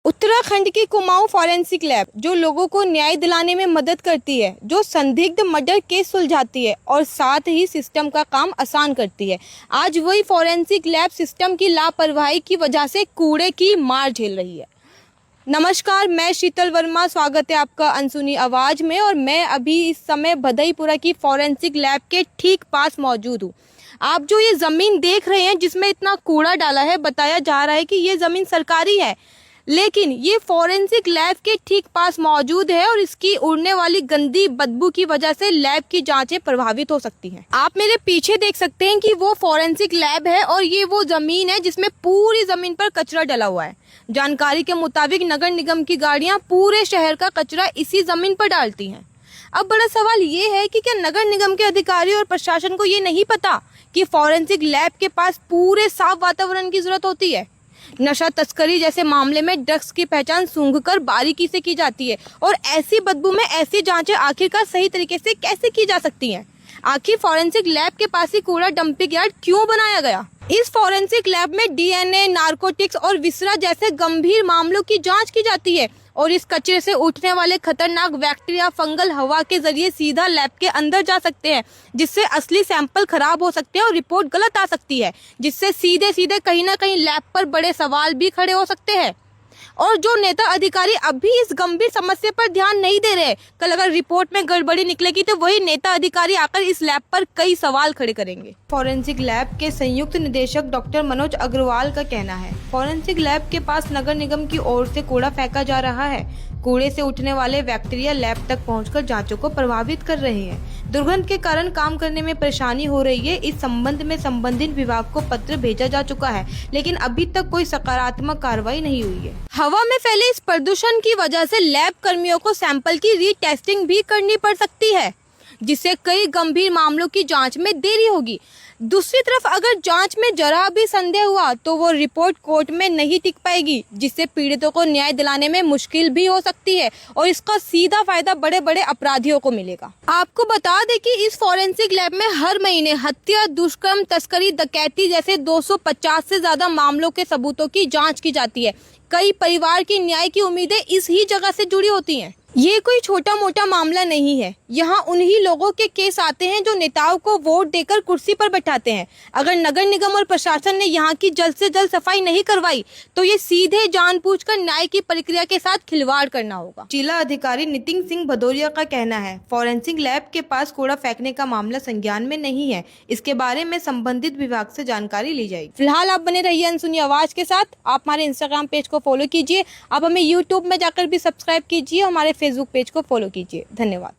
उत्तराखंड की Kumaon forensic lab जो लोगों को न्याय दिलाने में मदद करती है, जो संदिग्ध मर्डर केस सुलझाती है और साथ ही सिस्टम का काम आसान करती है, आज वही फॉरेंसिक लैब सिस्टम की लापरवाही की वजह से कूड़े की मार झेल रही है। नमस्कार, मैं शीतल वर्मा, स्वागत है आपका अनसुनी आवाज में। और मैं अभी इस समय भदईपुरा की फॉरेंसिक लैब के ठीक पास मौजूद हूँ। आप जो ये जमीन देख रहे हैं जिसमें इतना कूड़ा डाला है, बताया जा रहा है कि ये जमीन सरकारी है, लेकिन ये फॉरेंसिक लैब के ठीक पास मौजूद है और इसकी उड़ने वाली गंदी बदबू की वजह से लैब की जांचें प्रभावित हो सकती हैं। आप मेरे पीछे देख सकते हैं कि वो फॉरेंसिक लैब है और ये वो जमीन है जिसमें पूरी जमीन पर कचरा डला हुआ है। जानकारी के मुताबिक नगर निगम की गाड़ियां पूरे शहर का कचरा इसी जमीन पर डालती हैं। अब बड़ा सवाल ये है कि क्या नगर निगम के अधिकारी और प्रशासन को ये नहीं पता कि फॉरेंसिक लैब के पास पूरे साफ वातावरण की जरूरत होती है। नशा तस्करी जैसे मामले में ड्रग्स की पहचान सूंघकर बारीकी से की जाती है और ऐसी बदबू में ऐसी जांचें आखिरकार सही तरीके से कैसे की जा सकती हैं? आखिर फॉरेंसिक लैब के पास ही कूड़ा डंपिंग यार्ड क्यों बनाया गया? इस फॉरेंसिक लैब में डीएनए, नारकोटिक्स और विसरा जैसे गंभीर मामलों की जांच की जाती है और इस कचरे से उठने वाले खतरनाक बैक्टीरिया फंगल हवा के जरिए सीधा लैब के अंदर जा सकते हैं, जिससे असली सैंपल खराब हो सकते हैं और रिपोर्ट गलत आ सकती है, जिससे सीधे सीधे कहीं ना कहीं लैब पर बड़े सवाल भी खड़े हो सकते हैं। और जो नेता अधिकारी अभी इस गंभीर समस्या पर ध्यान नहीं दे रहे, कल अगर रिपोर्ट में गड़बड़ी निकलेगी तो वही नेता अधिकारी आकर इस लैब पर कई सवाल खड़े करेंगे। फॉरेंसिक लैब के संयुक्त निदेशक डॉक्टर मनोज अग्रवाल का कहना है, फॉरेंसिक लैब के पास नगर निगम की ओर से कूड़ा फेंका जा रहा है। कूड़े से उठने वाले बैक्टीरिया लैब तक पहुंचकर जांचों को प्रभावित कर रहे हैं। दुर्गंध के कारण काम करने में परेशानी हो रही है। इस संबंध में संबंधित विभाग को पत्र भेजा जा चुका है, लेकिन अभी तक कोई सकारात्मक कार्रवाई नहीं हुई है। हवा में फैले इस प्रदूषण की वजह से लैब कर्मियों को सैंपल की रीटेस्टिंग भी करनी पड़ सकती है, जिससे कई गंभीर मामलों की जांच में देरी होगी। दूसरी तरफ अगर जांच में जरा भी संदेह हुआ तो वो रिपोर्ट कोर्ट में नहीं टिक पाएगी, जिससे पीड़ितों को न्याय दिलाने में मुश्किल भी हो सकती है और इसका सीधा फायदा बड़े बड़े अपराधियों को मिलेगा। आपको बता दें कि इस फॉरेंसिक लैब में हर महीने हत्या, दुष्कर्म, तस्करी, डकैती जैसे 250 से ज्यादा मामलों के सबूतों की जाँच की जाती है। कई परिवार की न्याय की उम्मीदें इस ही जगह से जुड़ी होती हैं। ये कोई छोटा मोटा मामला नहीं है। यहाँ उन्हीं लोगों के केस आते हैं जो नेताओं को वोट देकर कुर्सी पर बैठाते हैं। अगर नगर निगम और प्रशासन ने यहाँ की जल्द से जल्द सफाई नहीं करवाई तो ये सीधे जानबूझकर न्याय की प्रक्रिया के साथ खिलवाड़ करना होगा। जिला अधिकारी नितिन सिंह भदौरिया का कहना है, फॉरेंसिक लैब के पास कूड़ा फेंकने का मामला संज्ञान में नहीं है। इसके बारे में संबंधित विभाग से जानकारी ली जाएगी। फिलहाल आप बने रहिए अनसुनी आवाज के साथ। आप हमारे इंस्टाग्राम पेज को फॉलो कीजिए। आप हमें यूट्यूब में जाकर भी सब्सक्राइब कीजिए, हमारे फेसबुक पेज को फॉलो कीजिए। धन्यवाद।